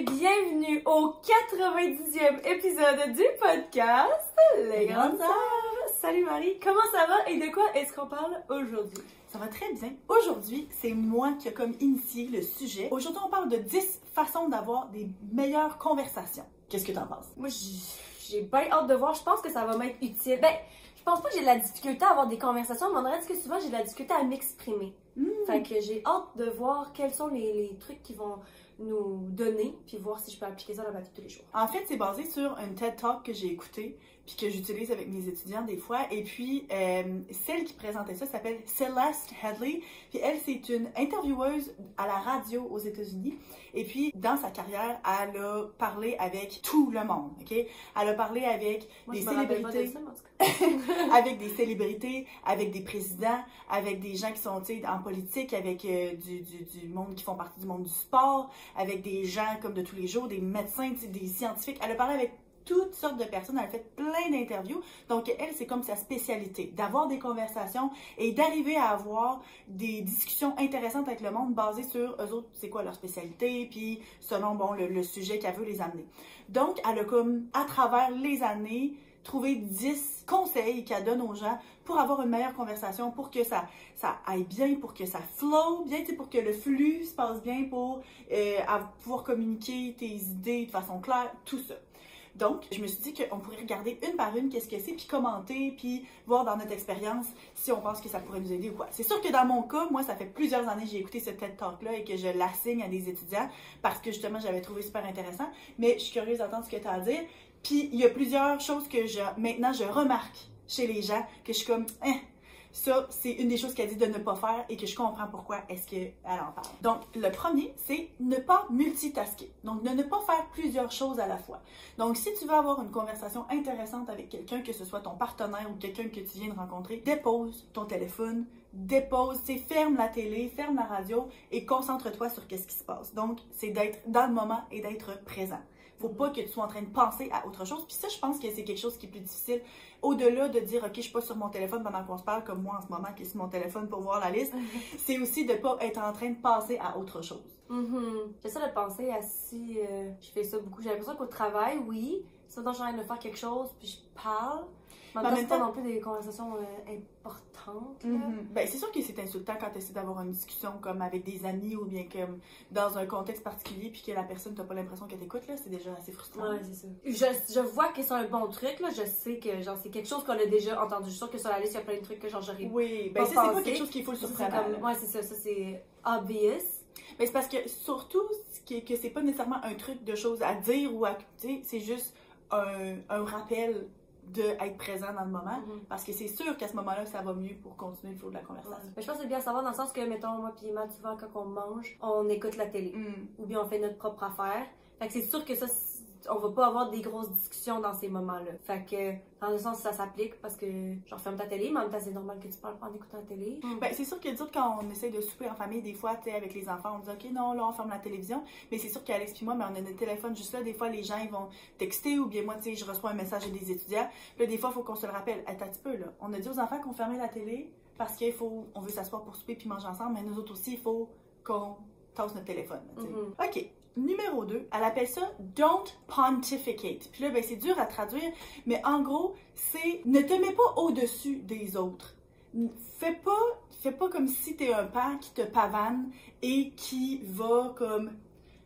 et bienvenue au 90e épisode du podcast Les Grandes Sœurs. Salut Marie, comment ça va et de quoi est-ce qu'on parle aujourd'hui? Ça va très bien. Aujourd'hui, c'est moi qui ai comme initié le sujet. Aujourd'hui, on parle de 10 façons d'avoir des meilleures conversations. Qu'est-ce que t'en penses? Moi, j'ai bien hâte de voir. Je pense que ça va m'être utile. Ben, je pense pas que j'ai de la difficulté à avoir des conversations, mais on dirait que souvent j'ai de la difficulté à m'exprimer. Fait que j'ai hâte de voir quels sont les trucs qui vont nous donner, puis voir si je peux appliquer ça dans ma vie de tous les jours. En fait, c'est basé sur un TED Talk que j'ai écouté, puis que j'utilise avec mes étudiants des fois. Et puis, celle qui présentait ça s'appelle Celeste Headley. Puis elle, c'est une intervieweuse à la radio aux États-Unis. Et puis, dans sa carrière, elle a parlé avec tout le monde, OK? Elle a parlé avec des célébrités, avec des célébrités, avec des présidents, avec des gens qui sont, tu sais, en politique, avec du monde qui font partie du monde du sport, avec des gens comme de tous les jours, des médecins, des scientifiques. Elle a parlé avec toutes sortes de personnes, elle a fait plein d'interviews. Donc, elle, c'est comme sa spécialité, d'avoir des conversations et d'arriver à avoir des discussions intéressantes avec le monde basées sur eux autres, c'est quoi leur spécialité, puis selon, bon, le sujet qu'elle veut les amener. Donc, elle a comme, à travers les années, trouvé 10 conseils qu'elle donne aux gens pour avoir une meilleure conversation, pour que ça aille bien, pour que ça flow bien, pour que le flux se passe bien, pour pouvoir communiquer tes idées de façon claire, tout ça. Donc, je me suis dit qu'on pourrait regarder une par une qu'est-ce que c'est, puis commenter, puis voir dans notre expérience si on pense que ça pourrait nous aider ou quoi. C'est sûr que dans mon cas, moi, ça fait plusieurs années que j'ai écouté ce TED Talk-là et que je l'assigne à des étudiants parce que justement, j'avais trouvé super intéressant. Mais je suis curieuse d'entendre ce que tu as à dire. Puis, il y a plusieurs choses que maintenant, je remarque chez les gens que je suis comme, ça, c'est une des choses qu'elle dit de ne pas faire et que je comprends pourquoi est-ce qu'elle en parle. Donc, le premier, c'est ne pas multitasker. Donc, ne pas faire plusieurs choses à la fois. Donc, si tu veux avoir une conversation intéressante avec quelqu'un, que ce soit ton partenaire ou quelqu'un que tu viens de rencontrer, dépose ton téléphone, ferme la télé, ferme la radio et concentre-toi sur qu'est-ce qui se passe. Donc, c'est d'être dans le moment et d'être présent. Faut pas que tu sois en train de penser à autre chose. Puis ça, je pense que c'est quelque chose qui est plus difficile. Au-delà de dire, OK, je suis pas sur mon téléphone pendant qu'on se parle, comme moi en ce moment qui est sur mon téléphone pour voir la liste, c'est aussi de pas être en train de penser à autre chose. J'essaie de penser à si je fais ça beaucoup. J'ai l'impression qu'au travail, oui, c'est dans train de faire quelque chose, puis je parle. Mais en même temps, c'est pas non plus des conversations importantes. Ben, c'est sûr que c'est insultant quand tu essaies d'avoir une discussion comme avec des amis ou bien comme dans un contexte particulier puis que la personne n'a pas l'impression qu'elle t'écoute, là, c'est déjà assez frustrant. Ouais, c'est ça. Je vois que c'est un bon truc, là. Je sais que genre c'est quelque chose qu'on a déjà entendu. Je suis sûre que sur la liste, il y a plein de trucs que genre j'aurais ben ça, c'est pas quelque chose qu'il faut le surprendre. Ouais, c'est ça. Ça, c'est obvious. Mais c'est parce que surtout que c'est pas nécessairement un truc de choses à dire ou à écouter, c'est juste un rappel d'être présent dans le moment, parce que c'est sûr qu'à ce moment-là, ça va mieux pour continuer le flow de la conversation. Mais je pense que c'est bien à savoir dans le sens que, mettons, moi puis Emma, souvent, quand on mange, on écoute la télé. Ou bien on fait notre propre affaire. Fait que c'est sûr que ça, on va pas avoir des grosses discussions dans ces moments-là. Fait que, dans le sens, ça s'applique parce que, genre, ferme ta télé, mais en même temps, c'est normal que tu parles pas en écoutant la télé. Ben, c'est sûr que dire quand on essaie de souper en famille, des fois, tu sais, avec les enfants, on dit, OK, non, là, on ferme la télévision. Mais c'est sûr qu'Alex puis moi, mais on a notre téléphone juste là. Des fois, les gens, ils vont texter ou bien moi, tu sais, je reçois un message des étudiants. Puis là, des fois, il faut qu'on se le rappelle. Attends un petit peu, là. On a dit aux enfants qu'on fermait la télé parce on veut s'asseoir pour souper puis manger ensemble, mais nous autres aussi, il faut qu'on tasse notre téléphone. OK. Numéro 2, elle appelle ça « Don't pontificate ». Puis là, ben, c'est dur à traduire, mais en gros, c'est « Ne te mets pas au-dessus des autres ». Fais pas comme si t'es un père qui te pavane et qui va comme,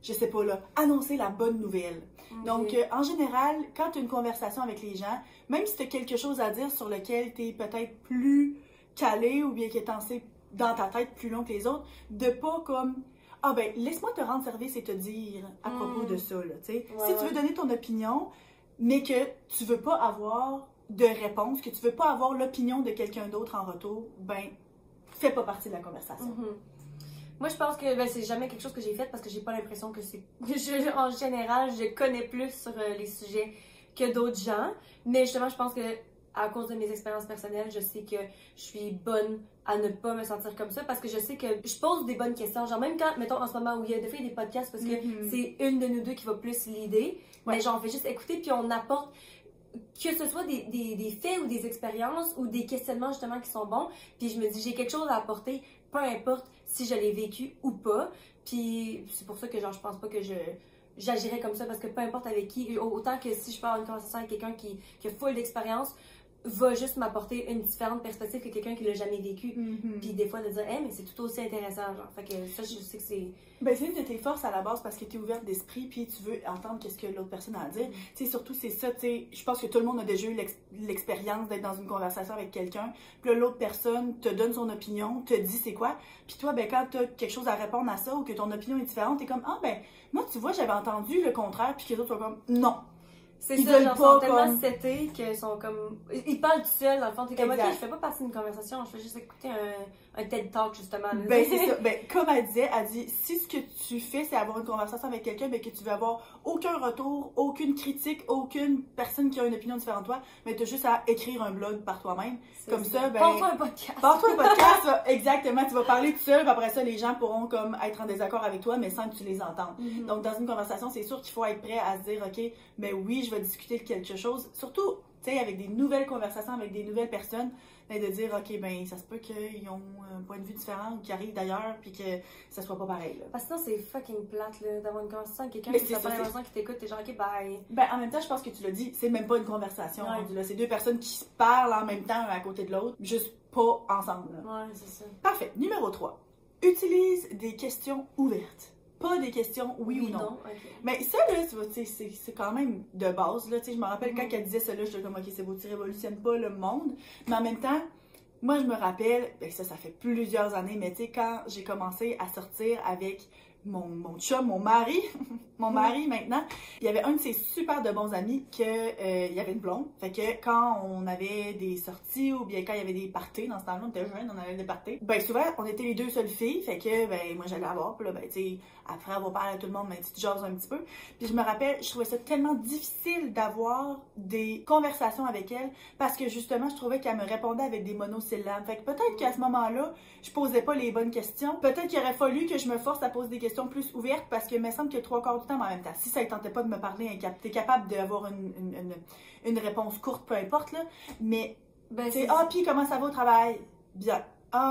je sais pas là, annoncer la bonne nouvelle. Donc, en général, quand tu as une conversation avec les gens, même si tu as quelque chose à dire sur lequel tu es peut-être plus calé ou bien qui est pensé dans ta tête plus long que les autres, de pas comme... Ah ben, laisse-moi te rendre service et te dire à propos de ça, là, tu sais. Si tu veux donner ton opinion, mais que tu veux pas avoir de réponse, que tu veux pas avoir l'opinion de quelqu'un d'autre en retour, ben, fais pas partie de la conversation. Moi, je pense que ben, c'est jamais quelque chose que j'ai fait parce que j'ai pas l'impression que c'est... En général, je connais plus sur les sujets que d'autres gens, mais justement, je pense que à cause de mes expériences personnelles, je sais que je suis bonne à ne pas me sentir comme ça parce que je sais que je pose des bonnes questions. Genre, même quand, mettons, en ce moment où il y a des fois des podcasts parce que c'est une de nous deux qui va plus l'idée, mais genre, on fait juste écouter puis on apporte que ce soit des faits ou des expériences ou des questionnements justement qui sont bons. Puis je me dis, j'ai quelque chose à apporter, peu importe si je l'ai vécu ou pas. Puis c'est pour ça que genre, je pense pas que j'agirais comme ça parce que peu importe avec qui, autant que si je parle une conversation avec quelqu'un qui a full d'expérience, va juste m'apporter une différente perspective que quelqu'un qui l'a jamais vécu. Puis des fois de dire, mais c'est tout aussi intéressant, genre. Fait que ça, je sais que c'est. Ben, c'est une de tes forces à la base parce que tu es ouverte d'esprit puis tu veux entendre qu'est-ce que l'autre personne a à dire. Tu sais, surtout, c'est ça, tu sais, je pense que tout le monde a déjà eu l'expérience d'être dans une conversation avec quelqu'un. Puis là, l'autre personne te donne son opinion, te dit c'est quoi. Puis toi, ben, quand tu as quelque chose à répondre à ça ou que ton opinion est différente, t'es comme, ben, moi, tu vois, j'avais entendu le contraire, puis que les autres sont comme, non. C'est ça, genre, ils sont tellement setés qu'ils sont comme. Ils parlent tout seuls, dans le fond. T'es comme, ok, je fais pas partie d'une conversation, je fais juste écouter un TED Talk, justement. Ben, c'est ça. Ben, comme elle dit, si ce que tu fais, c'est avoir une conversation avec quelqu'un, ben, que tu veux avoir aucun retour, aucune critique, aucune personne qui a une opinion différente de toi, ben, t'as juste à écrire un blog par toi-même. Comme ça, ben. Pars-toi un podcast. Pars-toi un podcast, exactement. Tu vas parler tout seul, puis après ça, les gens pourront, comme, être en désaccord avec toi, mais sans que tu les entendes. Donc, dans une conversation, c'est sûr qu'il faut être prêt à se dire, ok, ben oui, je vais discuter de quelque chose. Surtout, tu sais, avec des nouvelles conversations, avec des nouvelles personnes, ben de dire, ok, ben ça se peut qu'ils ont un point de vue différent ou qu'ils arrivent d'ailleurs, puis que ça soit pas pareil. Là. Parce que sinon, c'est fucking plate, là, d'avoir une conversation avec quelqu'un qui t'a pas l'impression qui t'écoute, t'es genre, ok, bye. Ben, en même temps, je pense que tu l'as dit, c'est même pas une conversation. Ouais. C'est deux personnes qui se parlent en même temps, un à côté de l'autre, juste pas ensemble. Là. Ouais, c'est ça. Parfait. Numéro 3. Utilise des questions ouvertes. Pas des questions oui ou non. Okay. Mais ça, là, tu vois, c'est quand même de base. Là, je me rappelle quand elle disait ça, là, j'étais comme, ok, c'est beau, tu révolutionnes pas le monde. Mais en même temps, moi, je me rappelle, ben ça fait plusieurs années, mais tu sais, quand j'ai commencé à sortir avec mon chum, mon mari maintenant, il y avait un de ses super de bons amis il y avait une blonde. Fait que quand on avait des sorties ou bien quand il y avait des parties, dans ce temps-là, on était jeunes, on avait des parties, ben souvent, on était les deux seules filles, fait que ben moi j'allais la voir, puis là, ben tu sais, après avoir parlé à tout le monde, ben tu jases un petit peu. Puis je me rappelle, je trouvais ça tellement difficile d'avoir des conversations avec elle parce que justement, je trouvais qu'elle me répondait avec des monosyllabes. Fait que peut-être qu'à ce moment-là, je posais pas les bonnes questions. Peut-être qu'il aurait fallu que je me force à poser des questions plus ouvertes parce que il me semble que 3/4 du temps, en même temps, si ça ne tentait pas de me parler, t'es capable d'avoir une réponse courte, peu importe, là. Mais, ben, tu sais, puis comment ça va au travail? Bien.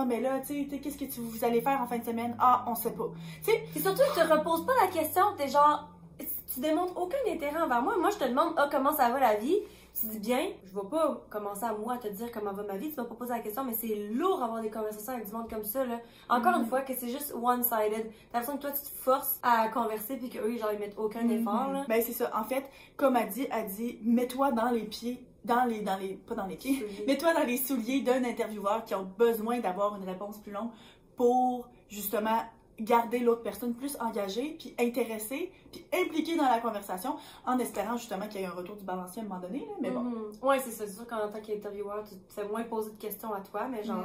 Mais là, tu sais, qu'est-ce que vous allez faire en fin de semaine? On sait pas. Tu sais, et surtout, tu te reposes pas la question, t'es genre, tu démontres aucun intérêt envers moi. Moi, je te demande, comment ça va la vie? Tu dis bien, je vais pas commencer à moi te dire comment va ma vie, tu vas pas poser la question, mais c'est lourd d'avoir des conversations avec du monde comme ça, là. Encore une fois, que c'est juste one-sided. T'as l'impression que toi, tu te forces à converser puis qu'eux, genre, ils mettent aucun effort, là. Ben, c'est ça. En fait, comme elle dit, mets-toi dans les pieds, pas dans les pieds, mets-toi dans les souliers d'un intervieweur qui a besoin d'avoir une réponse plus longue pour, justement, garder l'autre personne plus engagée, puis intéressée, puis impliquée dans la conversation, en espérant justement qu'il y ait un retour du balancier à un moment donné, là, mais bon. Ouais, c'est ça. C'est sûr qu'en tant qu'intervieweur, tu te fais moins poser de questions à toi, mais genre,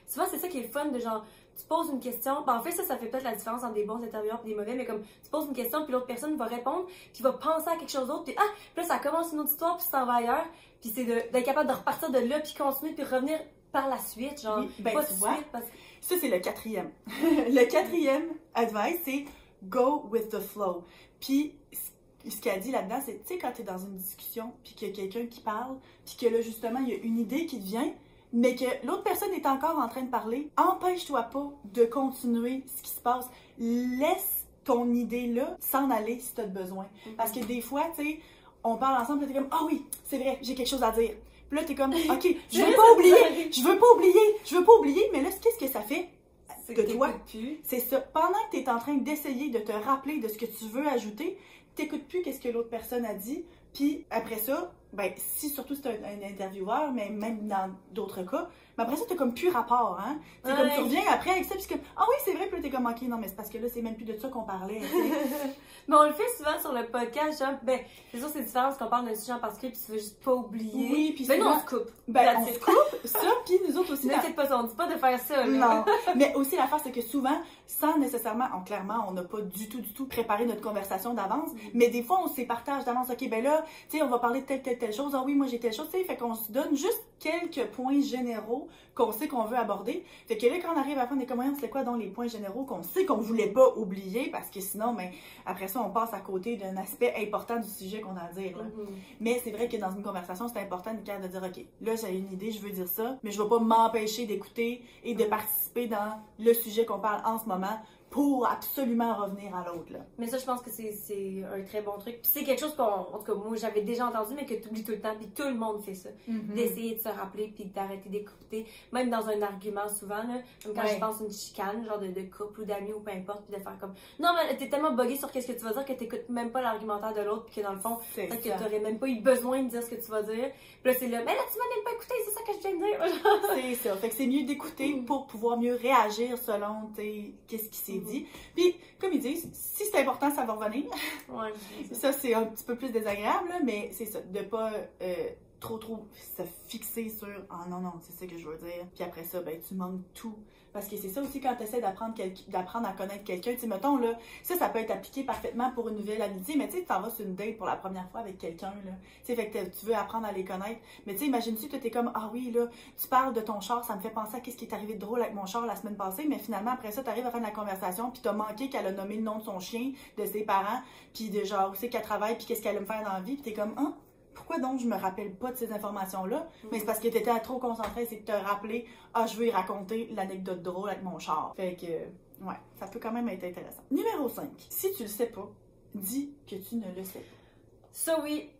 souvent c'est ça qui est le fun de genre, tu poses une question, ben en fait ça fait peut-être la différence entre des bons intervieweurs et des mauvais, mais comme tu poses une question, puis l'autre personne va répondre, puis va penser à quelque chose d'autre, puis puis là ça commence une autre histoire, puis tu t'en vas ailleurs, puis c'est d'être capable de repartir de là, puis continuer, puis revenir par la suite, genre, oui, ben, pas tu de vois, suite, parce que... Ça, c'est le 4e. Le 4e advice, c'est go with the flow. Puis, ce qu'elle dit là-dedans, c'est, tu sais, quand tu es dans une discussion, puis qu'il y a quelqu'un qui parle, puis que là, justement, il y a une idée qui te vient, mais que l'autre personne est encore en train de parler, empêche-toi pas de continuer ce qui se passe. Laisse ton idée-là s'en aller si tu as besoin. Parce que des fois, tu sais, on parle ensemble, tu es comme, oui, c'est vrai, j'ai quelque chose à dire. Puis là, t'es comme, ok, je veux pas oublier, mais là, qu'est-ce que ça fait de toi? C'est ça. Pendant que t'es en train d'essayer de te rappeler de ce que tu veux ajouter, t'écoutes plus qu'est-ce que l'autre personne a dit, puis après ça, ben, si surtout c'est un intervieweur, mais même dans d'autres cas, mais après ça, t'as comme plus rapport, hein? C'est comme tu reviens après avec ça, puis c'est comme, oui, c'est vrai, puis là, t'es comme, ok, non, mais c'est parce que là, c'est même plus de ça qu'on parlait, Mais on le fait souvent sur le podcast, genre, ben, c'est sûr, c'est différent parce qu'on parle d'un sujet en particulier, puis tu veux juste pas oublier. Oui, puis ben, nous, on se coupe. Ben, on se coupe, ça, puis nous autres aussi. N'inquiète pas, on dit pas de faire ça, là. Non. Mais aussi, l'affaire, c'est que souvent, sans nécessairement, clairement, on n'a pas du tout préparé notre conversation d'avance, mais des fois, on se partage d'avance, ok, ben là, tu sais, on va parler de telle chose, oui, moi, j'ai telle chose, tu sais, fait qu'on se donne juste quelques points généraux qu'on sait qu'on veut aborder. Fait que là, quand on arrive à la fin des commentaires, c'est quoi donc les points généraux qu'on sait qu'on voulait pas oublier, parce que sinon, ben, après ça, on passe à côté d'un aspect important du sujet qu'on a à dire. Mais c'est vrai que dans une conversation, c'est important de dire, ok, là, j'ai une idée, je veux dire ça, mais je vais pas m'empêcher d'écouter et de participer dans le sujet qu'on parle en ce moment pour absolument revenir à l'autre, là. Mais ça, je pense que c'est un très bon truc. Puis c'est quelque chose en tout cas, moi, j'avais déjà entendu, mais que tu oublies tout le temps. Puis tout le monde fait ça. D'essayer de se rappeler, puis d'arrêter d'écouter. Même dans un argument, souvent, là. Même quand je pense une chicane, genre de couple ou d'amis ou peu importe, puis de faire comme non, mais t'es tellement buggé sur qu'est-ce que tu vas dire que t'écoutes même pas l'argumentaire de l'autre, puis que dans le fond, peut-être que t'aurais même pas eu besoin de dire ce que tu vas dire. Puis là, c'est là, mais là, tu m'as même pas écouté, c'est ça que je viens de dire. C'est ça. Fait que c'est mieux d'écouter pour pouvoir mieux réagir selon, qu'est-ce qui s'est dit. Puis, comme ils disent, si c'est important, ça va revenir. Ouais, ça, c'est un petit peu plus désagréable, là, mais c'est ça. De pas trop se fixer sur « Ah non, non, c'est ça que je veux dire. » Puis après ça, ben tu manques tout. Parce que c'est ça aussi quand tu essaies d'apprendre à connaître quelqu'un. Tu sais, mettons, là, ça peut être appliqué parfaitement pour une nouvelle amitié, mais tu sais, tu t'en vas sur une date pour la première fois avec quelqu'un, là. Tu sais, fait que tu veux apprendre à les connaître. Mais tu sais, imagine-tu que t'es comme, ah oui, là, tu parles de ton char, ça me fait penser à qu'est-ce qui est arrivé de drôle avec mon char la semaine passée, mais finalement, après ça, t'arrives à faire de la conversation, puis t'as manqué qu'elle a nommé le nom de son chien, de ses parents, puis de genre, où c'est qu'elle travaille, puis qu'est-ce qu'elle aime faire dans la vie, puis t'es comme, ah, pourquoi donc je me rappelle pas de ces informations-là? Mais c'est parce que t'étais trop concentré, c'est de te rappeler, ah, je veux y raconter l'anecdote drôle avec mon char. Fait que, ouais, ça peut quand même être intéressant. Numéro 5. Si tu le sais pas, dis que tu ne le sais pas. Ça oui.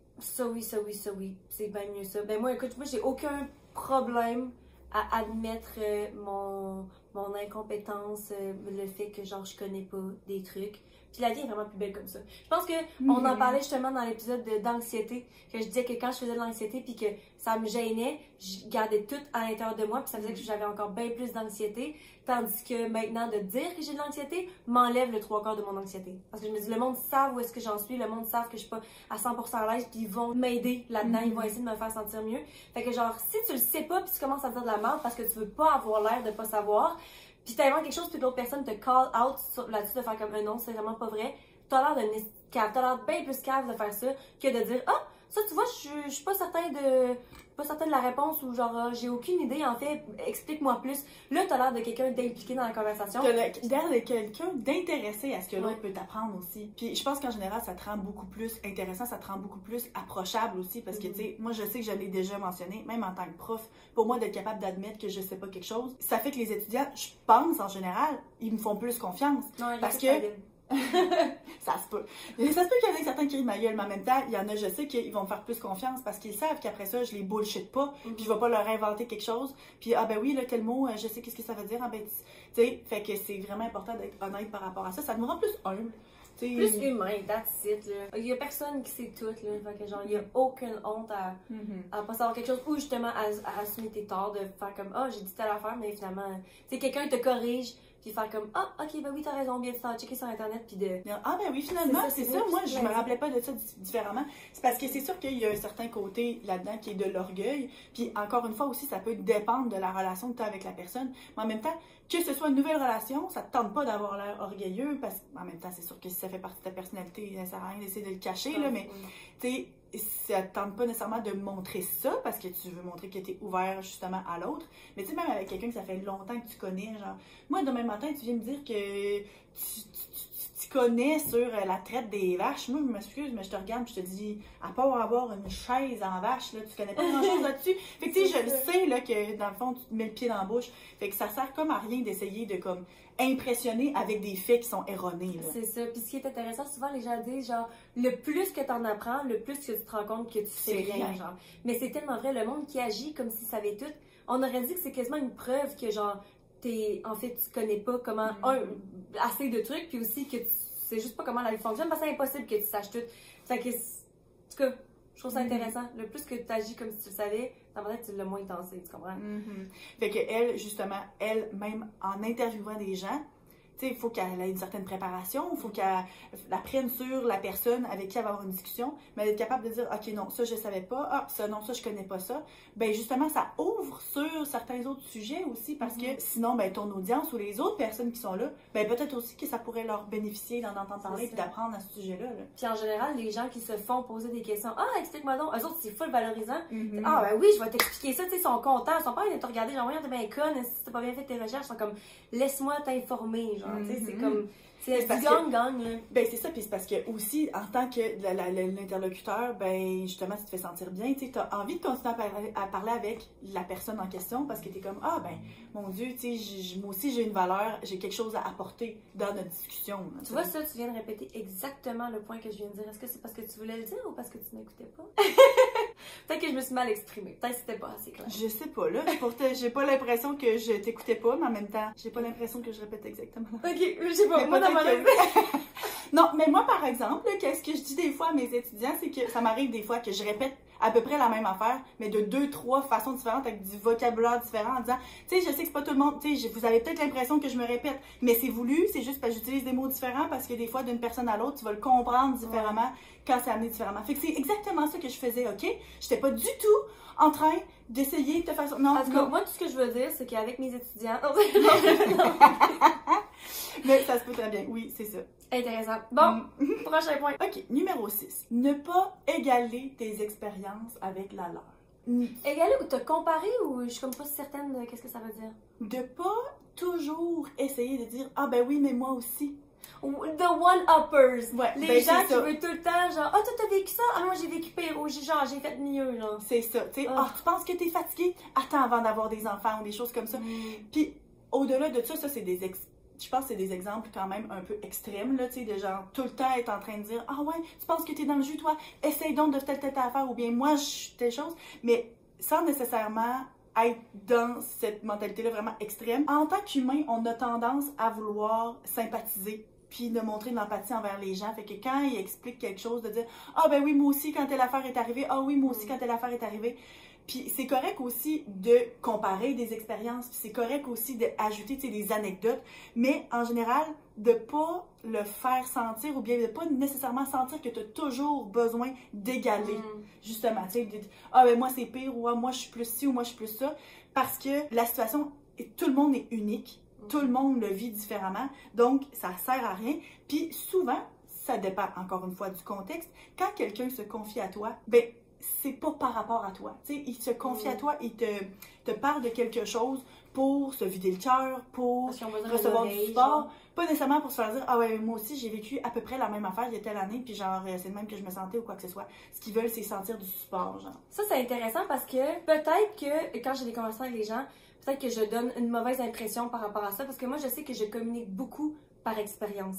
C'est bien mieux ça. Ben moi, écoute, moi, j'ai aucun problème à admettre mon incompétence, le fait que, genre, je connais pas des trucs. Puis la vie est vraiment plus belle comme ça. Je pense que on en parlait justement dans l'épisode d'anxiété, que je disais que quand je faisais de l'anxiété puis que ça me gênait, je gardais tout à l'intérieur de moi puis ça faisait que j'avais encore bien plus d'anxiété. Tandis que maintenant, de dire que j'ai de l'anxiété m'enlève le 3/4 de mon anxiété. Parce que je me dis, le monde savent où est-ce que j'en suis, le monde savent que je suis pas à 100% à l'aise puis ils vont m'aider là-dedans, ils vont essayer de me faire sentir mieux. Fait que genre, si tu le sais pas puis tu commences à dire de la merde parce que tu veux pas avoir l'air de pas savoir, puis t'as vraiment quelque chose, puis l'autre personne te call out là-dessus, de faire comme un non, c'est vraiment pas vrai. T'as l'air de cave, t'as l'air bien plus cave de faire ça que de dire ah, ça tu vois, je suis pas certain de la réponse ou genre j'ai aucune idée en fait, explique-moi plus. Là, t'as l'air de quelqu'un d'impliqué dans la conversation. T'as l'air de quelqu'un d'intéressé à ce que l'autre peut t'apprendre aussi. Puis je pense qu'en général, ça te rend beaucoup plus intéressant, ça te rend beaucoup plus approchable aussi parce que tu sais, moi je sais que je l'ai déjà mentionné, même en tant que prof, pour moi d'être capable d'admettre que je sais pas quelque chose, ça fait que les étudiants, je pense en général, ils me font plus confiance. Non, parce que ça se peut. Ça se peut qu'il y en ait certains qui rient ma gueule, mais en même temps, il y en a, je sais qu'ils vont me faire plus confiance parce qu'ils savent qu'après ça, je les bullshit pas, puis je vais pas leur inventer quelque chose, puis ah ben oui, là, tel mot, je sais qu'est-ce que ça veut dire, ah ben, tu sais, fait que c'est vraiment important d'être honnête par rapport à ça, ça nous rend plus humble. Plus humain, that's it, là. Il y a personne qui sait tout, là. Fait que genre, il y a aucune honte à pas savoir quelque chose ou justement à assumer tes torts, de faire comme, ah, j'ai dit telle affaire, mais finalement, tu sais, quelqu'un te corrige, puis faire comme, ah, ok, ben oui, t'as raison, bien de checker sur Internet, puis de. Ah, ben oui, finalement, c'est ça. Moi, je me rappelais pas de ça différemment. C'est parce que c'est sûr qu'il y a un certain côté là-dedans qui est de l'orgueil. Puis encore une fois aussi, ça peut dépendre de la relation que tu as avec la personne. Mais en même temps, que ce soit une nouvelle relation, ça te tente pas d'avoir l'air orgueilleux, parce qu'en même temps, c'est sûr que si ça fait partie de ta personnalité, ça sert à rien d'essayer de le cacher, là, mais tu sais, ça te tente pas nécessairement de montrer ça, parce que tu veux montrer que tu es ouvert justement à l'autre. Mais tu sais, même avec quelqu'un que ça fait longtemps que tu connais, genre, moi, demain matin, tu viens me dire que tu connais sur la traite des vaches. Moi, je m'excuse, mais je te regarde et je te dis, à part avoir une chaise en vache, là, tu connais pas grand-chose là-dessus. Fait que tu sais, je le sais, là, que dans le fond, tu te mets le pied dans la bouche. Fait que ça sert comme à rien d'essayer de, comme, impressionner avec des faits qui sont erronés, là. C'est ça. Puis ce qui est intéressant, souvent, les gens disent, genre, le plus que t'en apprends, le plus que tu te rends compte que tu sais rien, genre. Mais c'est tellement vrai, le monde qui agit comme s'il savait tout, on aurait dit que c'est quasiment une preuve que, genre, en fait, tu connais pas comment, assez de trucs, puis aussi que tu sais juste pas comment la vie fonctionne, parce que c'est impossible que tu saches tout. Fait que, en tout cas, je trouve ça intéressant. Le plus que tu agis comme si tu le savais, dans ma tête, le moins que t'en sais, tu comprends? Fait que elle, justement, elle-même, en interviewant des gens, tu sais, il faut qu'elle ait une certaine préparation, il faut qu'elle apprenne sur la personne avec qui elle va avoir une discussion, mais elle est capable de dire, OK, non, ça, je savais pas, ah, ça, non, ça, je connais pas ça. Ben justement, ça ouvre sur certains autres sujets aussi, parce que sinon, ben ton audience ou les autres personnes qui sont là, ben peut-être aussi que ça pourrait leur bénéficier d'en entendre parler et d'apprendre à ce sujet-là. Là. Puis en général, les gens qui se font poser des questions, ah, explique-moi donc, eux autres, c'est full valorisant. Ah, ben oui, je vais t'expliquer ça, tu sais, ils sont contents, ils sont pas allés te regarder, genre, t'es bien conne, si t'as pas bien fait tes recherches, ils sont comme, laisse-moi t'informer, genre. genre, tu sais, c'est comme... C'est C'est gagne-gagne, là. Ben, c'est ça, puis c'est parce que aussi, en tant que l'interlocuteur, ben, justement, tu te fais sentir bien, tu sais, t'as envie de continuer à parler avec la personne en question parce que t'es comme, ah, ben, mon Dieu, tu sais, moi aussi, j'ai une valeur, j'ai quelque chose à apporter dans notre discussion. Là, tu vois, ça, tu viens de répéter exactement le point que je viens de dire. Est-ce que c'est parce que tu voulais le dire ou parce que tu n'écoutais pas? Peut-être que je me suis mal exprimée. Peut-être que c'était pas assez clair. Je sais pas, là. J'ai pas l'impression que je t'écoutais pas, mais en même temps, j'ai pas l'impression que je répète exactement. Ok, je sais pas. Moi, dans ma tête. Non, mais moi, par exemple, qu'est-ce que je dis des fois à mes étudiants, c'est que ça m'arrive des fois que je répète à peu près la même affaire, mais de 2-3 façons différentes, avec du vocabulaire différent, en disant, tu sais, je sais que c'est pas tout le monde, tu sais, vous avez peut-être l'impression que je me répète, mais c'est voulu, c'est juste parce que j'utilise des mots différents, parce que des fois, d'une personne à l'autre, tu vas le comprendre différemment quand c'est amené différemment. Fait que c'est exactement ça que je faisais, ok? J'étais pas du tout en train d'essayer de te faire... Non, en tout cas, moi, tout ce que je veux dire, c'est qu'avec mes étudiants... Mais ça se peut très bien, oui, c'est ça. Intéressant. Bon, prochain point. Ok, numéro 6. Ne pas égaler tes expériences avec la leur. Égaler ou te comparer ou je suis comme pas certaine de qu'est-ce que ça veut dire? De pas toujours essayer de dire « Ah ben oui, mais moi aussi ». The one-uppers. Ouais, les ben gens qui ça. veulent tout le temps, genre, ah, toi, t'as vécu ça? Ah, moi, j'ai vécu pire. Ou genre, j'ai fait mieux, genre. C'est ça. Tu sais, tu penses que t'es fatigué? Attends avant d'avoir des enfants ou des choses comme ça. Puis, au-delà de ça, c'est je pense que c'est des exemples quand même un peu extrêmes, là, tu sais, de genre, tout le temps être en train de dire « Ah ouais, tu penses que t'es dans le jus, toi? Essaye donc de telle affaire. » Ou bien, moi, je suis telle chose. Mais sans nécessairement être dans cette mentalité-là vraiment extrême. En tant qu'humain, on a tendance à vouloir sympathiser puis de montrer de l'empathie envers les gens. Fait que quand ils expliquent quelque chose, de dire « Ah ben oui, moi aussi, quand telle affaire est arrivée. Ah oui, moi aussi, quand telle affaire est arrivée. » Puis c'est correct aussi de comparer des expériences, puis c'est correct aussi d'ajouter des anecdotes, mais en général, de pas le faire sentir ou bien de pas nécessairement sentir que tu as toujours besoin d'égaler, justement. Tu sais, ah ben moi c'est pire, ou ah, moi je suis plus ci, ou moi je suis plus ça, parce que la situation, tout le monde est unique. Tout le monde le vit différemment, donc ça sert à rien. Puis souvent, ça dépend encore une fois du contexte. Quand quelqu'un se confie à toi, ben c'est pas par rapport à toi. Tu sais, il se confie à toi, il te parle de quelque chose pour se vider le cœur, pour recevoir du support. Pas nécessairement pour se faire dire « Ah ouais, moi aussi j'ai vécu à peu près la même affaire il y a telle année, puis genre c'est le même que je me sentais ou quoi que ce soit. » Ce qu'ils veulent, c'est sentir du support, genre. Ça, c'est intéressant parce que peut-être que quand j'ai des conversations avec les gens, peut-être que je donne une mauvaise impression par rapport à ça, parce que moi, je sais que je communique beaucoup par expérience.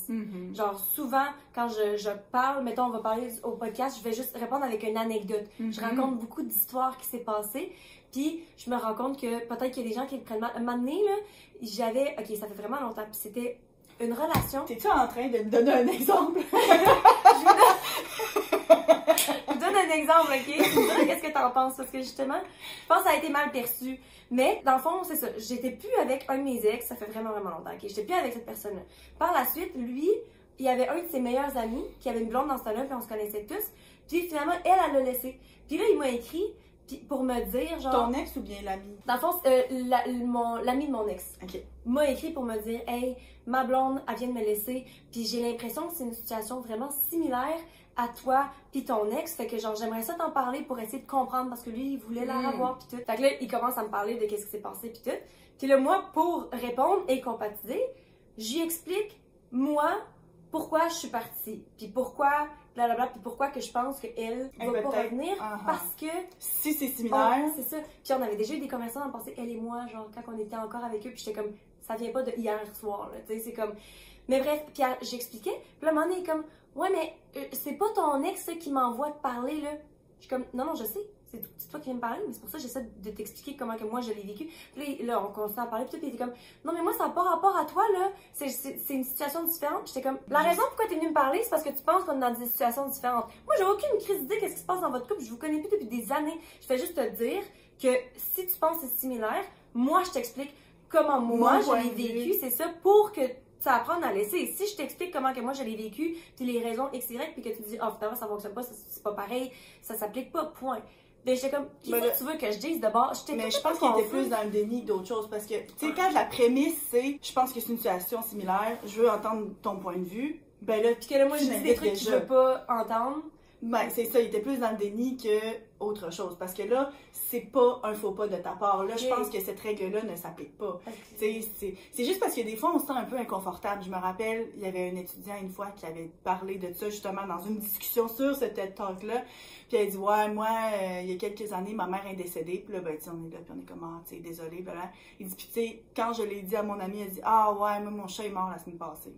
Genre, souvent, quand je parle, mettons, on va parler au podcast, je vais juste répondre avec une anecdote. Je raconte beaucoup d'histoires qui s'est passées, puis je me rends compte que peut-être qu'il y a des gens qui le prennent mal. Un moment donné, là, j'avais... OK, ça fait vraiment longtemps, puis c'était une relation... T'es-tu en train de me donner un exemple? Je vous donne un exemple, OK? Tu me diras qu'est-ce que t'en penses, parce que justement, je pense que ça a été mal perçu. Mais, dans le fond, c'est ça. J'étais plus avec un de mes ex, ça fait vraiment, vraiment longtemps, OK? J'étais plus avec cette personne-là. Par la suite, lui, il y avait un de ses meilleurs amis qui avait une blonde dans ce temps-là, puis on se connaissait tous. Puis finalement, elle l'a laissé. Puis là, il m'a écrit pour me dire, genre... Ton ex ou bien l'ami? Dans le fond, l'ami de mon ex. OK. M'a écrit pour me dire, hey, ma blonde, elle vient de me laisser, puis j'ai l'impression que c'est une situation vraiment similaire à toi puis ton ex, fait que genre j'aimerais ça t'en parler pour essayer de comprendre parce que lui il voulait la revoir puis tout. Fait que là il commence à me parler de qu'est-ce qui s'est passé puis tout. Puis là moi pour répondre et compatiser, j'y explique moi pourquoi je suis partie puis pourquoi blablabla puis pourquoi que je pense que elle va pas revenir parce que si c'est similaire, c'est ça. Puis on avait déjà eu des conversations dans le passé elle et moi genre quand on était encore avec eux puis j'étais comme ça vient pas de hier soir là, tu sais c'est comme mais bref, puis j'expliquais, puis là, à un moment donné, il est comme, ouais, mais c'est pas ton ex qui m'envoie te parler, là. Je suis comme, non, je sais, c'est toi qui viens me parler, mais c'est pour ça que j'essaie de t'expliquer comment que moi je l'ai vécu. Puis là, on continue à parler, puis il était comme, non, mais moi, ça n'a pas rapport à toi, là, c'est une situation différente. J'étais comme, la raison pourquoi t'es venu me parler, c'est parce que tu penses qu'on est dans des situations différentes. Moi, j'ai aucune crise d'idée qu'est-ce qui se passe dans votre couple, je vous connais plus depuis des années. Je fais juste te dire que si tu penses que c'est similaire, moi, je t'explique comment moi je l'ai vécu, c'est ça, pour que tu apprends à laisser. Si je t'explique comment que moi je l'ai vécu, puis les raisons X, Y, puis que tu dis, finalement ça fonctionne pas, c'est pas pareil, ça s'applique pas, point. Mais j'étais comme, qu'est-ce que tu veux que je dise d'abord? Mais je pense qu'il était plus dans le déni que d'autres choses, parce que, tu sais, quand la prémisse c'est, je pense que c'est une situation similaire, je veux entendre ton point de vue, ben là, puis que là, moi, je dis des trucs que je veux pas entendre. Ben, c'est ça, il était plus dans le déni que autre chose. Parce que là, c'est pas un faux pas de ta part. Là, je pense que cette règle-là ne s'applique pas. C'est juste parce que des fois, on se sent un peu inconfortable. Je me rappelle, il y avait un étudiant une fois qui avait parlé de ça, justement, dans une discussion sur ce TED Talk-là. Puis elle dit, ouais, moi, il y a quelques années, ma mère est décédée. Puis là, ben, tu sais, on est là, puis on est comme, ah, tu sais, désolé, blablabla. Il dit, puis tu sais, quand je l'ai dit à mon ami, elle dit, ah ouais, moi, mon chat est mort la semaine passée.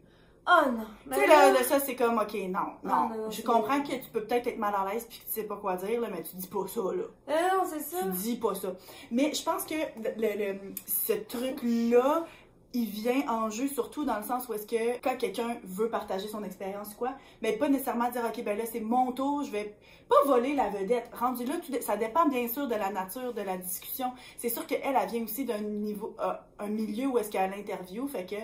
Oh non! Tu sais, là, ça, c'est comme, ok, non. Non, je comprends que tu peux peut-être être mal à l'aise puis que tu sais pas quoi dire, là, mais tu dis pas ça, là. Non, c'est ça. Tu dis pas ça. Mais je pense que ce truc-là, il vient en jeu surtout dans le sens où est-ce que quand quelqu'un veut partager son expérience quoi, mais pas nécessairement dire, ok, ben là, c'est mon tour, je vais pas voler la vedette. Rendu là, ça dépend bien sûr de la nature de la discussion. C'est sûr qu'elle, elle vient aussi d'un niveau, un milieu où est-ce qu'elle a l'interview, fait que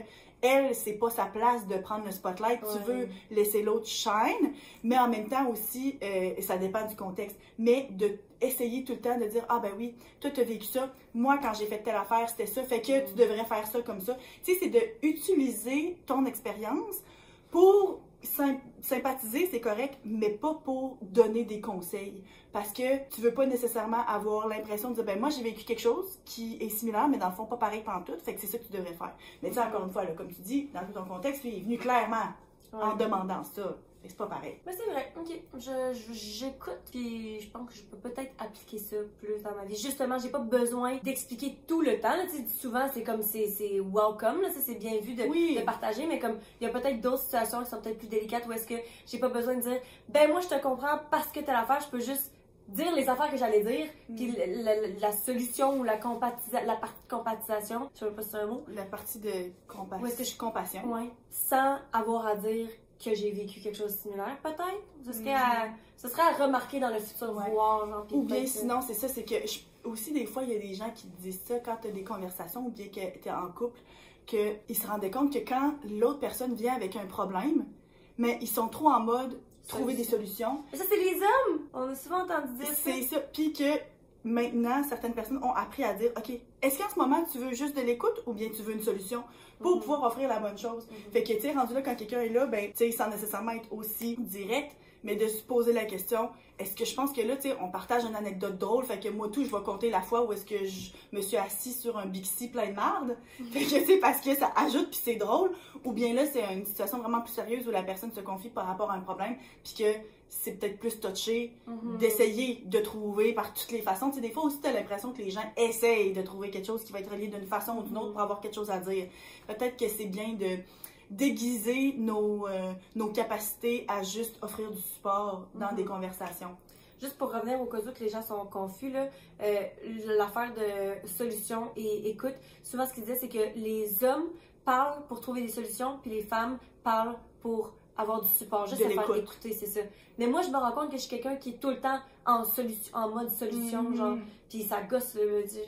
elle, c'est pas sa place de prendre le spotlight. Ouais. Tu veux laisser l'autre shine, mais en même temps aussi, ça dépend du contexte. Mais de essayer tout le temps de dire, ah ben oui, toi t'as vécu ça, moi quand j'ai fait telle affaire, c'était ça, fait que tu devrais faire ça comme ça. Tu sais, c'est de utiliser ton expérience pour sympathiser, c'est correct, mais pas pour donner des conseils. Parce que tu veux pas nécessairement avoir l'impression de dire, ben moi j'ai vécu quelque chose qui est similaire, mais dans le fond pas pareil pantoute, fait que c'est ça que tu devrais faire. Mais tu sais, encore une fois, là, comme tu dis, dans tout ton contexte, lui, il est venu clairement en demandant ça. C'est pas pareil. Mais c'est vrai, ok. J'écoute, puis je pense que je peux peut-être appliquer ça plus dans ma vie. Justement, j'ai pas besoin d'expliquer tout le temps. Là, souvent, c'est comme c'est welcome, là, c'est bien vu de partager, mais comme il y a peut-être d'autres situations qui sont peut-être plus délicates où est-ce que j'ai pas besoin de dire, ben moi je te comprends parce que telle affaire, je peux juste dire les affaires que j'allais dire, puis la solution ou la partie de compatisation, je sais pas si c'est un mot. La partie de compassion. Ouais. Sans avoir à dire que j'ai vécu quelque chose de similaire, peut-être. Ce serait à remarquer dans le futur, voir. Genre, ou bien sinon, c'est ça, c'est que aussi des fois, il y a des gens qui disent ça quand tu as des conversations ou bien que tu es en couple, qu'ils se rendaient compte que quand l'autre personne vient avec un problème, mais ils sont trop en mode trouver des solutions. Mais ça, c'est les hommes! On a souvent entendu dire ça. C'est ça. Puis que maintenant, certaines personnes ont appris à dire, OK, est-ce qu'en ce moment, tu veux juste de l'écoute ou bien tu veux une solution pour pouvoir offrir la bonne chose? Fait que, tu sais, rendu là, quand quelqu'un est là, ben, tu sais, sans nécessairement être aussi direct, mais de se poser la question, est-ce que je pense que là, tu sais, on partage une anecdote drôle, fait que moi, tout, je vais compter la fois où est-ce que je me suis assise sur un Bixi plein de marde, fait que, tu sais, parce que ça ajoute puis c'est drôle, ou bien là, c'est une situation vraiment plus sérieuse où la personne se confie par rapport à un problème, puis que c'est peut-être plus touché d'essayer de trouver par toutes les façons. Tu sais, des fois aussi, tu as l'impression que les gens essayent de trouver quelque chose qui va être relié d'une façon ou d'une autre pour avoir quelque chose à dire. Peut-être que c'est bien de déguiser nos capacités à juste offrir du support dans des conversations. Juste pour revenir au cas où que les gens sont confus, l'affaire de solution et écoute, souvent ce qu'ils disaient, c'est que les hommes parlent pour trouver des solutions, puis les femmes parlent pour avoir du support, juste à faire écouter, c'est ça. Mais moi, je me rends compte que je suis quelqu'un qui est tout le temps en mode solution, genre, puis ça gosse,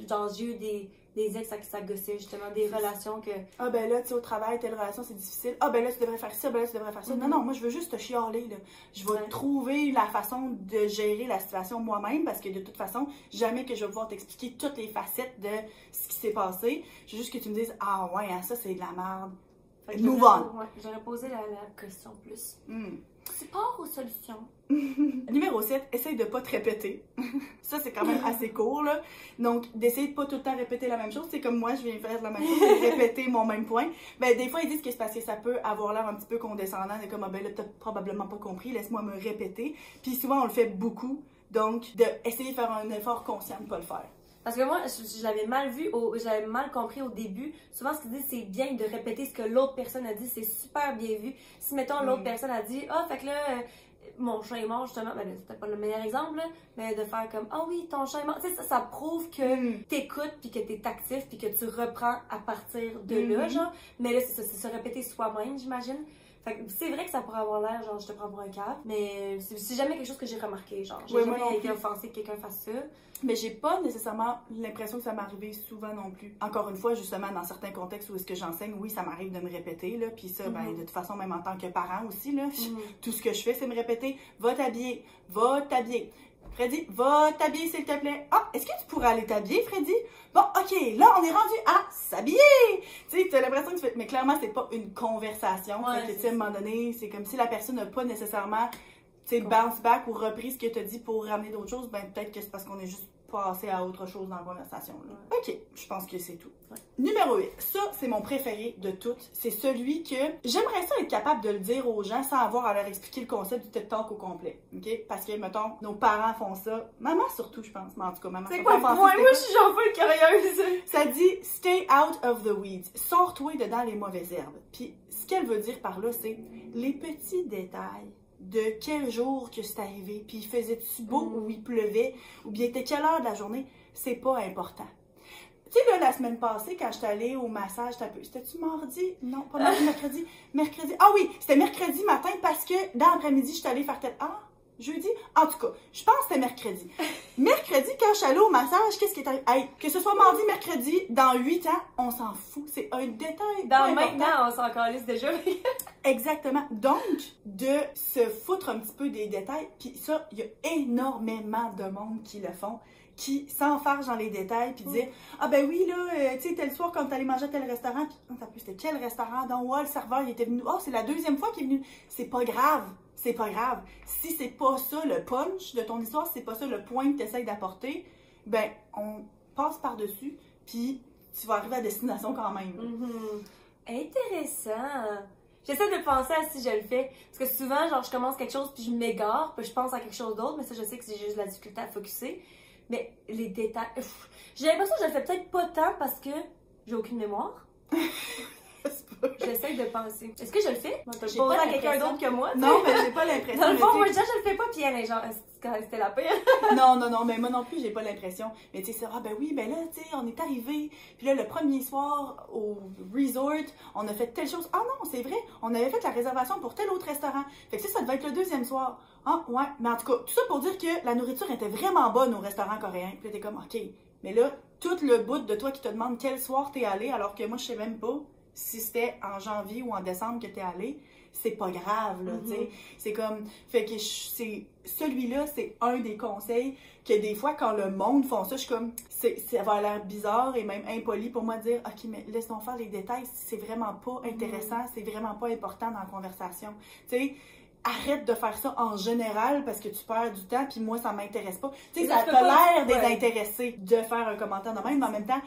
genre, j'ai eu des ex à qui ça gossait, justement, des relations que... Ah ben là, tu sais, au travail, telle relation, c'est difficile. Ah ben là, tu devrais faire ça, ben là, tu devrais faire ça. Non, moi, je veux juste te chialer, là. Je vais trouver la façon de gérer la situation moi-même, parce que de toute façon, jamais que je vais pouvoir t'expliquer toutes les facettes de ce qui s'est passé. Je veux juste que tu me dises, ah ouais, ça, c'est de la merde. Move on. Ouais, j'aurais posé la question plus. Support ou solution? Numéro 7, essaye de pas te répéter. Ça, c'est quand même assez court, là. Donc, d'essayer de pas tout le temps répéter la même chose. C'est comme moi, je viens faire la même chose, de répéter mon même point. Ben, des fois, ils disent que c'est parce que ça peut avoir l'air un petit peu condescendant. C'est comme, ah ben là, t'as probablement pas compris, laisse-moi me répéter. Puis souvent, on le fait beaucoup. Donc, d'essayer de faire un effort conscient de pas le faire. Parce que moi, je l'avais mal vu, j'avais mal compris au début. Souvent, ce qu'ils disent, c'est bien de répéter ce que l'autre personne a dit. C'est super bien vu. Si, mettons, l'autre personne a dit, ah, fait que là, mon chat est mort, justement. Ben, c'était pas le meilleur exemple, là, mais de faire comme, ah oui, ton chat est mort. Tu sais, ça prouve que t'écoutes, puis que t'es actif, puis que tu reprends à partir de là, genre. Mais là, c'est se répéter soi-même, j'imagine. Fait que c'est vrai que ça pourrait avoir l'air, genre, je te prends pour un cave, mais c'est jamais quelque chose que j'ai remarqué, genre. J'ai jamais été offensée que quelqu'un fasse ça. Mais j'ai pas nécessairement l'impression que ça m'arrivait souvent non plus. Encore une fois, justement, dans certains contextes où est-ce que j'enseigne, oui, ça m'arrive de me répéter, là, puis ça, ben, de toute façon, même en tant que parent aussi, là, tout ce que je fais, c'est me répéter, va t'habiller. Freddy, va t'habiller, s'il te plaît. Ah, est-ce que tu pourrais aller t'habiller, Freddy? Bon, OK, là, on est rendu à s'habiller. Tu sais, t'as l'impression que tu fais... Mais clairement, c'est pas une conversation. Fait que, tu sais, à un moment donné, c'est comme si la personne n'a pas nécessairement tu sais, bounce back ou reprise ce que tu as dit pour ramener d'autres choses, ben peut-être que c'est parce qu'on est juste passé à autre chose dans la conversation. Là. OK, je pense que c'est tout. Ouais. Numéro 8. Ça, c'est mon préféré de toutes. C'est celui que j'aimerais ça être capable de le dire aux gens sans avoir à leur expliquer le concept du TED Talk au complet. OK? Parce que, mettons, nos parents font ça. Maman surtout, je pense. Mais en tout cas, maman. C'est quoi le point? Moi, je suis genre pas curieuse. Ça dit « Stay out of the weeds ». Sors-toi dedans les mauvaises herbes. Puis, ce qu'elle veut dire par là, c'est les petits détails de quel jour que c'est arrivé, puis il faisait-tu beau ou il pleuvait, ou bien était quelle heure de la journée, c'est pas important. Tu sais, là, la semaine passée, quand j'étais allée au massage, c'était-tu mardi? Non, pas mardi, mercredi. Mercredi. Ah oui, c'était mercredi matin parce que dans l'après-midi, j'étais allée faire telle... Ah, jeudi? En tout cas, je pense que c'était mercredi. Mercredi, quand je suis allée au massage, qu'est-ce qui est arrivé? Hey, que ce soit mardi, mercredi, dans 8 ans, on s'en fout. C'est un détail. Dans maintenant, on s'en calisse déjà. Exactement. Donc, de se foutre un petit peu des détails, puis ça, il y a énormément de monde qui le font, qui s'enfargent dans les détails, puis disent « Ah ben oui, là, tu sais, tel soir, quand t'allais manger à tel restaurant, puis c'était quel restaurant? Donc, ouais, le serveur, il était venu. Oh, c'est la deuxième fois qu'il est venu. C'est pas grave. C'est pas grave. Si c'est pas ça le punch de ton histoire, si c'est pas ça le point que tu essaies d'apporter, ben, on passe par-dessus, puis tu vas arriver à destination quand même. Intéressant. J'essaie de penser à si je le fais. Parce que souvent, genre, je commence quelque chose, puis je m'égare, puis je pense à quelque chose d'autre, mais ça, je sais que j'ai juste de la difficulté à focusser. Mais les détails... J'ai l'impression que je le fais peut-être pas tant parce que j'ai aucune mémoire. J'essaie de penser. Est-ce que je le fais? J'ai pas à quelqu'un d'autre que moi. Non, mais j'ai pas l'impression. Dans le fond, moi, déjà, je le fais pas, puis elle est genre, c'était la pire. non, mais moi non plus, j'ai pas l'impression. Mais tu sais, c'est, ah ben oui, ben là, tu sais, on est arrivé. Puis là, le premier soir au resort, on a fait telle chose. Ah non, c'est vrai, on avait fait la réservation pour tel autre restaurant. Fait que ça devait être le deuxième soir. Ah, ouais, mais en tout cas, tout ça pour dire que la nourriture était vraiment bonne au restaurant coréen. Puis là, t'es comme, OK. Mais là, tout le bout de toi qui te demande quel soir t'es allé, alors que moi, je sais même pas si c'était en janvier ou en décembre que t'es allé, c'est pas grave, là, tu sais. C'est comme, fait que celui-là, c'est un des conseils que des fois, quand le monde font ça, je suis comme, ça va l'air bizarre et même impoli pour moi de dire, OK, mais laisse-nous faire les détails, c'est vraiment pas intéressant, c'est vraiment pas important dans la conversation. Tu sais, arrête de faire ça en général parce que tu perds du temps, puis moi, ça m'intéresse pas. Tu sais, ça a l'air désintéressé de faire un commentaire de même, mais en même temps,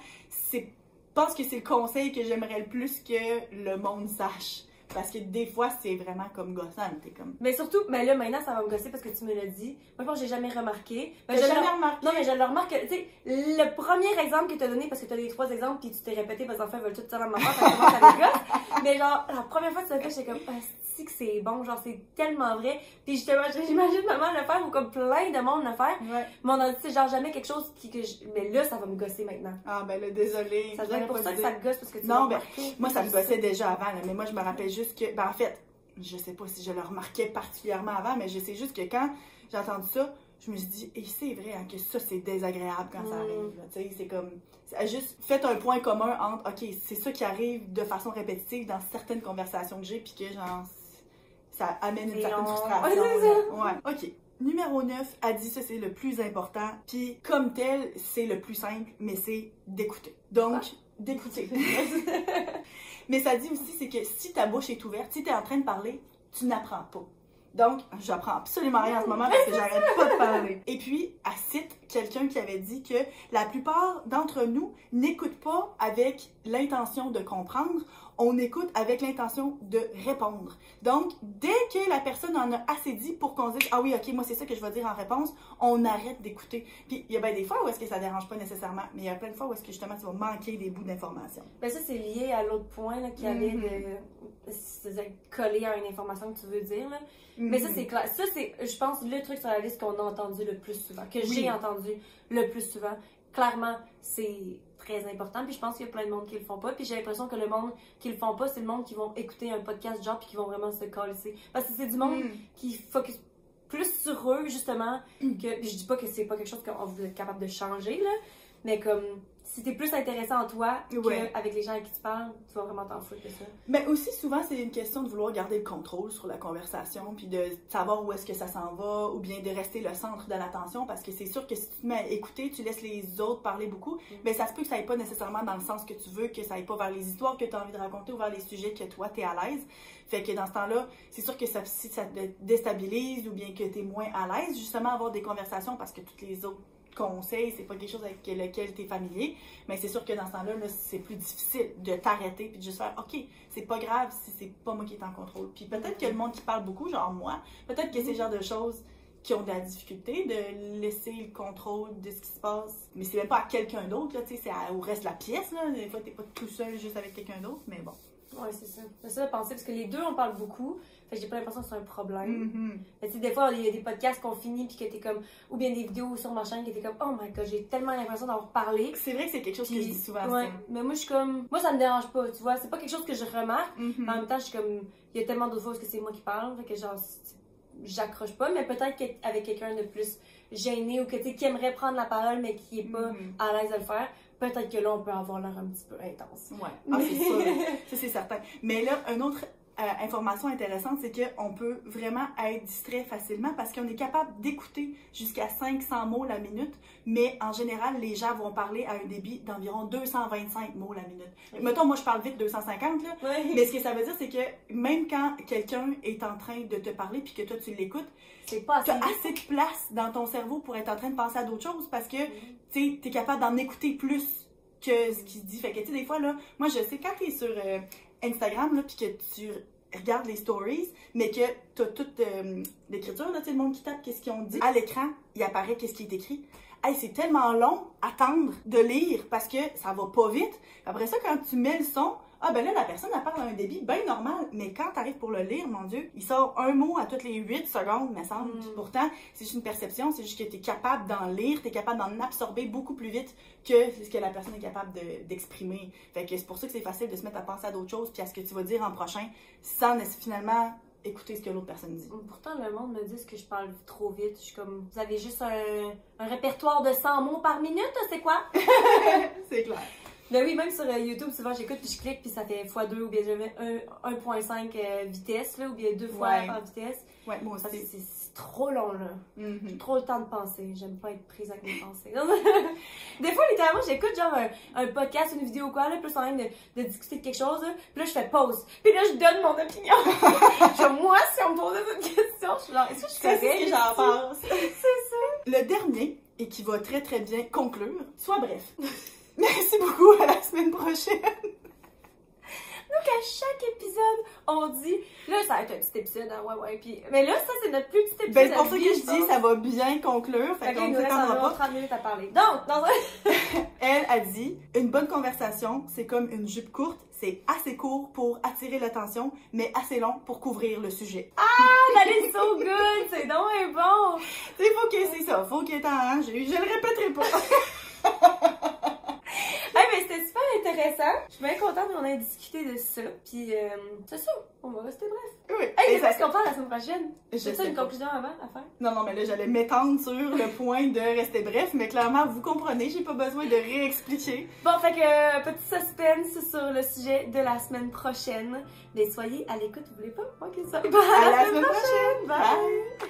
je pense que c'est le conseil que j'aimerais le plus que le monde sache. Parce que des fois, c'est vraiment comme gossant. T'es comme... Mais surtout, mais là, maintenant, ça va me gosser parce que tu me l'as dit. Moi, je pense que j'ai jamais remarqué. J'ai jamais remarqué. Non, mais je le remarque. Tu sais, le premier exemple que tu as donné, parce que tu as les 3 exemples, puis tu t'es répété, parce que les enfants veulent tout dire à maman, ça commence à les gosse. Mais genre, la première fois que tu l'as fait, j'étais comme, ah, que c'est bon, genre, c'est tellement vrai. Puis j'imagine maman le faire ou comme plein de monde le faire. Ouais. Mais on a dit, c'est genre jamais quelque chose mais là, ça va me gosser maintenant. Ah, ben là, désolé. Ça doit être pour ça que ça te gosse, parce que tu non, ben, moi, ça me gossait déjà avant, là, mais moi, je me rappelle juste que, ben, en fait, je sais pas si je le remarquais particulièrement avant, mais je sais juste que quand j'ai entendu ça, je me suis dit, et c'est vrai hein, que ça, c'est désagréable quand ça arrive. Tu sais, c'est comme, juste faites un point commun entre, OK, c'est ça qui arrive de façon répétitive dans certaines conversations que j'ai, puis que, genre, ça amène une certaine frustration. Ouais, OK. Numéro 9, a dit ça, c'est le plus important. Puis, comme tel, c'est le plus simple, mais c'est d'écouter. Donc, d'écouter. Mais ça dit aussi, c'est que si ta bouche est ouverte, si tu es en train de parler, tu n'apprends pas. Donc, j'apprends absolument rien en ce moment parce que j'arrête pas de parler. Et puis, elle cite quelqu'un qui avait dit que la plupart d'entre nous n'écoutent pas avec l'intention de comprendre, on écoute avec l'intention de répondre. Donc, dès que la personne en a assez dit pour qu'on dise « Ah oui, ok, moi c'est ça que je vais dire en réponse », on arrête d'écouter. Puis, il y a bien des fois où est-ce que ça dérange pas nécessairement, mais il y a plein de fois où est-ce que justement tu vas manquer des bouts d'informations. Ben ça, c'est lié à l'autre point là, qui allait de coller à une information que tu veux dire. Là. Mais ça, c'est clair. Ça, c'est, je pense, le truc sur la liste qu'on a entendu le plus souvent, que j'ai entendu le plus souvent. Clairement, c'est très important. Puis je pense qu'il y a plein de monde qui le font pas. Puis j'ai l'impression que le monde qui le font pas, c'est le monde qui vont écouter un podcast genre puis qui vont vraiment se coller. Parce que c'est du monde qui focus plus sur eux, justement, que... Puis je dis pas que c'est pas quelque chose qu'on va être capable de changer, là. Mais comme, si t'es plus intéressant en toi Ouais. qu'avec les gens avec qui tu parles, tu vas vraiment t'en foutre de ça. Mais aussi, souvent, c'est une question de vouloir garder le contrôle sur la conversation, puis de savoir où est-ce que ça s'en va, ou bien de rester le centre de l'attention, parce que c'est sûr que si tu te mets à écouter, tu laisses les autres parler beaucoup, mais ça se peut que ça aille pas nécessairement dans le sens que tu veux, que ça aille pas vers les histoires que tu as envie de raconter ou vers les sujets que toi, t'es à l'aise. Fait que dans ce temps-là, c'est sûr que si ça te déstabilise ou bien que t'es moins à l'aise, justement, avoir des conversations parce que toutes les autres conseils, c'est pas quelque chose avec lequel tu es familier, mais c'est sûr que dans ce temps-là, là, c'est plus difficile de t'arrêter puis de juste faire OK, c'est pas grave si c'est pas moi qui est en contrôle. Puis peut-être que le monde qui parle beaucoup, genre moi, peut-être que c'est le genre de choses qui ont de la difficulté de laisser le contrôle de ce qui se passe, mais c'est même pas à quelqu'un d'autre, là, tu sais, c'est au reste de la pièce, là. Des fois, t'es pas tout seul juste avec quelqu'un d'autre, mais bon. Ouais, c'est ça. C'est ça de penser, parce que les deux, on parle beaucoup. Fait que j'ai pas l'impression que c'est un problème. Mm-hmm. Mais tu sais, des fois, il y a des podcasts qu'on finit, puis que t'es comme, ou bien des vidéos sur ma chaîne, que t'es comme, oh my god, j'ai tellement l'impression d'avoir parlé. C'est vrai que c'est quelque chose que je dis souvent. Ouais, ça. mais moi, je suis comme, moi, ça me dérange pas, tu vois. C'est pas quelque chose que je remarque. Mm-hmm. Mais en même temps, je suis comme, il y a tellement d'autres fois où c'est moi qui parle, fait que genre, j'accroche pas, mais peut-être qu'avec quelqu'un de plus gêné ou que, tu sais, qui aimerait prendre la parole, mais qui est pas à l'aise de le faire, peut-être que là, on peut avoir l'air un petit peu intense. Ouais, ah, c'est sûr. Ça, c'est certain. Mais là, une autre information intéressante, c'est qu'on peut vraiment être distrait facilement parce qu'on est capable d'écouter jusqu'à 500 mots la minute, mais en général, les gens vont parler à un débit d'environ 225 mots la minute. Mettons, moi, je parle vite 250, là, mais ce que ça veut dire, c'est que même quand quelqu'un est en train de te parler puis que toi, tu l'écoutes, c'est pas tu as assez de place dans ton cerveau pour être en train de penser à d'autres choses parce que tu es capable d'en écouter plus que ce qu'il dit. Fait que, tu sais, des fois, là, moi, je sais, quand tu es sur Instagram, là, puis que tu regardes les stories, mais que tu as toute l'écriture, là, tu sais, le monde qui tape, qu'est-ce qu'ils ont dit. À l'écran, il apparaît qu'est-ce qui est écrit. Hey, c'est tellement long à attendre de lire parce que ça va pas vite. Après ça, quand tu mets le son, ah ben là, la personne, elle parle à un débit bien normal, mais quand tu arrives pour le lire, mon Dieu, il sort un mot à toutes les 8 secondes, me semble. Puis pourtant, c'est juste une perception, c'est juste que tu es capable d'en lire, tu es capable d'en absorber beaucoup plus vite que ce que la personne est capable d'exprimer. Fait que c'est pour ça que c'est facile de se mettre à penser à d'autres choses puis à ce que tu vas dire en prochain, sans finalement écouter ce que l'autre personne dit. Pourtant, le monde me dit que je parle trop vite. Je suis comme, vous avez juste un répertoire de 100 mots par minute, c'est quoi? C'est clair. Ben oui, même sur YouTube, souvent j'écoute puis je clique puis ça fait x2 ou bien je mets 1.5 vitesse là, ou bien 2 fois en vitesse. Ouais, moi aussi. C'est trop long là. J'ai trop le temps de penser. J'aime pas être prise avec mes pensées. Des fois, littéralement, j'écoute genre un podcast, une vidéo ou quoi, là, plus en train de discuter de quelque chose, là, puis là je fais pause. Puis là je donne mon opinion. Genre, moi, si on me posait cette question, je suis genre, est-ce que je fais ce que j'en pense? C'est ça. Le dernier, et qui va très très bien conclure, sois bref. Merci beaucoup, à la semaine prochaine! Donc, à chaque épisode, on dit, là, ça va être un petit épisode, hein, ouais, puis... Mais là, ça, c'est notre plus petit épisode. Ben, c'est pour ça que je dis, ça va bien conclure, fait qu'on nous reste environ 30 minutes à parler. Donc, dans un... Elle a dit, une bonne conversation, c'est comme une jupe courte, c'est assez court pour attirer l'attention, mais assez long pour couvrir le sujet. Ah, that is so good! C'est donc un bon! Il faut que c'est ça, faut qu'il y ait temps, hein? Je le répéterai pas. Hey, mais c'était super intéressant. Je suis bien contente qu'on ait discuté de ça. Puis, c'est ça. On va rester bref. Oui. Hey, qu'est-ce qu'on parle la semaine prochaine? J'ai une conclusion avant à faire? Non, mais là, j'allais m'étendre sur le point de rester bref, mais clairement, vous comprenez, j'ai pas besoin de réexpliquer. Bon, fait que, petit suspense sur le sujet de la semaine prochaine. Mais soyez à l'écoute, n'oubliez pas. Ok, ça. À la semaine prochaine. Bye.